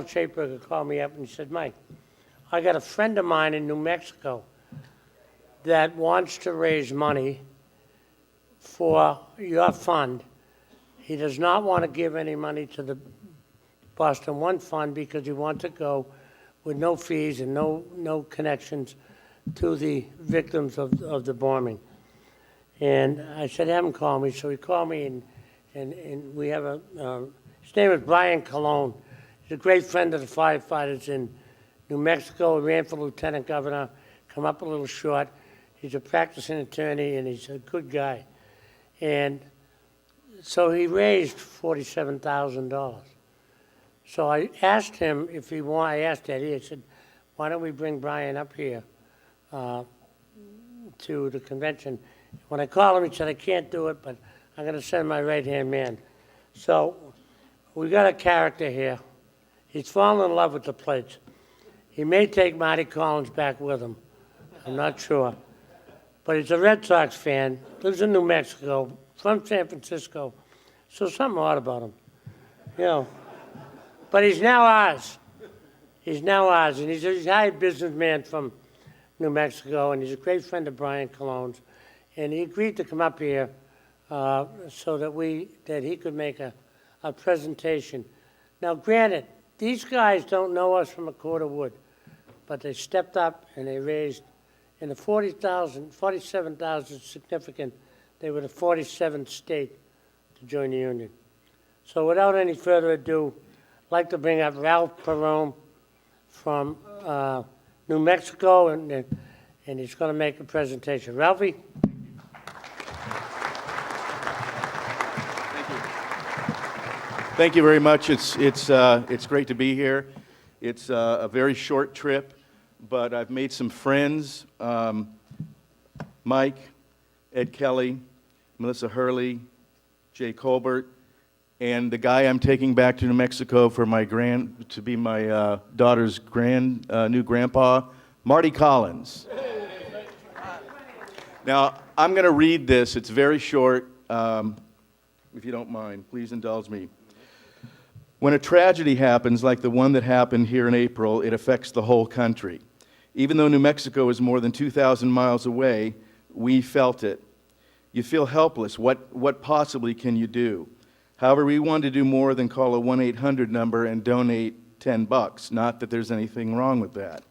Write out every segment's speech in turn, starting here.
Shaper called me up and he said, Mike, I got a friend of mine in New Mexico that wants to raise money for your fund. He does not want to give any money to the Boston One Fund because he wants to go with no fees and no connections to the victims of the bombing. And I said, have him call me. So he called me, and we have his name is Brian Colon. He's a great friend of the firefighters in New Mexico. He ran for lieutenant governor, come up a little short. He's a practicing attorney, and he's a good guy. And so he raised $47,000. So I asked him if he wanted, I asked Eddie, I said, why don't we bring Brian up here to the convention? When I called him, he said, I can't do it, but I'm going to send my right-hand man. So we got a character here. He's fallen in love with the place. He may take Marty Collins back with him. I'm not sure. But he's a Red Sox fan, lives in New Mexico, from San Francisco. So something odd about him, you know. But he's now ours. He's now ours, and he's a high businessman from New Mexico, and he's a great friend of Brian Colon's. And he agreed to come up here so that he could make a presentation. Now, granted, these guys don't know us from a cord of wood, but they stepped up and they raised, in the 47,000 significant, they were the 47th state to join the union. So without any further ado, I'd like to bring up Ralph Perone from New Mexico, and he's going to make a presentation. Ralphie? Thank you very much. It's great to be here. It's a very short trip, but I've made some friends. Mike, Ed Kelly, Melissa Hurley, Jay Colbert, and the guy I'm taking back to New Mexico for to be my daughter's new grandpa, Marty Collins. Now, I'm going to read this. It's very short. If you don't mind, please indulge me. When a tragedy happens like the one that happened here in April, it affects the whole country. Even though New Mexico is more than 2,000 miles away, we felt it. You feel helpless. What possibly can you do? However, we wanted to do more than call a 1-800 number and donate $10. Not that there's anything wrong with that.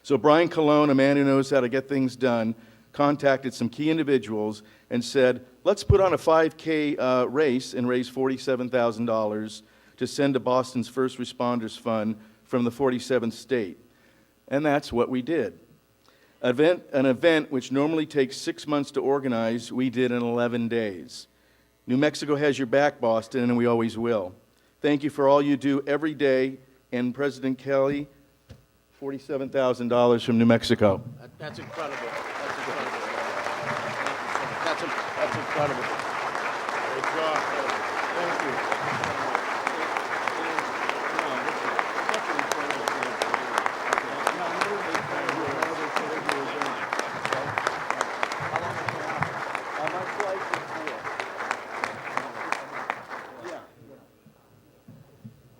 So Brian Colon, a man who knows how to get things done, contacted some key individuals and said, let's put on a 5K race and raise $47,000 to send to Boston's First Responders Fund from the 47th state. And that's what we did. An event which normally takes 6 months to organize, we did in 11 days. New Mexico has your back, Boston, and we always will. Thank you for all you do every day. And President Kelly, $47,000 from New Mexico. That's incredible. That's incredible. That's incredible. Great job. Thank you.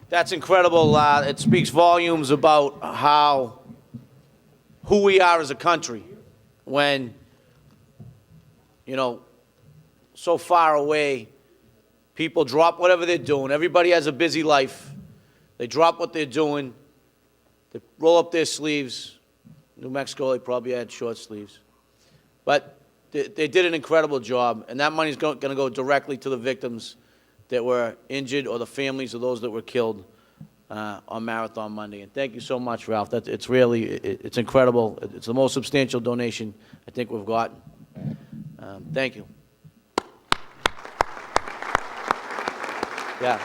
That's incredible. It speaks volumes about who we are as a country when, so far away, people drop whatever they're doing. Everybody has a busy life. They drop what they're doing. They roll up their sleeves. New Mexico, they probably had short sleeves. But they did an incredible job, and that money's going to go directly to the victims that were injured or the families of those that were killed on Marathon Monday. And thank you so much, Ralph. It's incredible. It's the most substantial donation I think we've gotten. Thank you. Yeah.